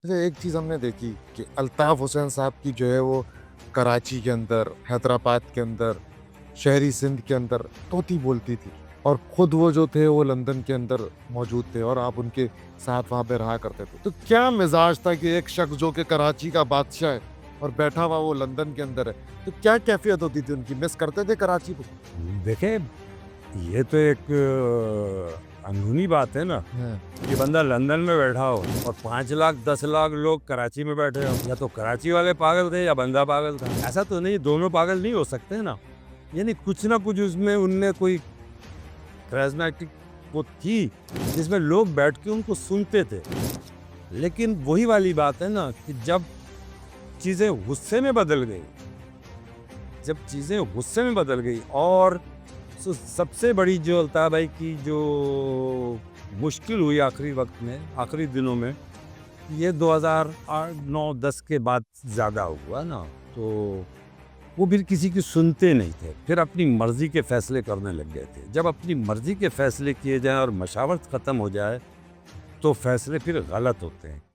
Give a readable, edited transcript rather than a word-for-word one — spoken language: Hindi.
जैसे एक चीज़ हमने देखी कि अल्ताफ़ हुसैन साहब की जो है वो कराची के अंदर, हैदराबाद के अंदर, शहरी सिंध के अंदर तोती बोलती थी और खुद वो जो थे वो लंदन के अंदर मौजूद थे और आप उनके साथ वहाँ पे रहा करते थे। तो क्या मिज़ाज था कि एक शख़्स जो कि कराची का बादशाह है और बैठा हुआ वो लंदन के अंदर है, तो क्या कैफ़ियत होती थी उनकी? मिस करते थे कराची को? देखिए, ये तो एक अंदरूनी बात है ना हाँ, कि बंदा लंदन में बैठा हो और 5 लाख 10 लाख लोग कराची में बैठे हो। या तो कराची वाले पागल थे या बंदा पागल था। ऐसा तो नहीं, दोनों पागल नहीं हो सकते ना। यानी कुछ ना कुछ उसमें उनने कोई कैरिज़मेटिक वो थी जिसमें लोग बैठ के उनको सुनते थे। लेकिन वही वाली बात है ना कि जब चीज़ें गुस्से में बदल गई, और सबसे बड़ी जो अल्ताफ़ भाई की जो मुश्किल हुई आखिरी वक्त में, आखिरी दिनों में, ये 2008 9 10 के बाद ज़्यादा हुआ ना, तो वो फिर किसी की सुनते नहीं थे, फिर अपनी मर्जी के फैसले करने लग गए थे। जब अपनी मर्जी के फैसले किए जाएं और मशावरत ख़त्म हो जाए तो फैसले फिर गलत होते हैं।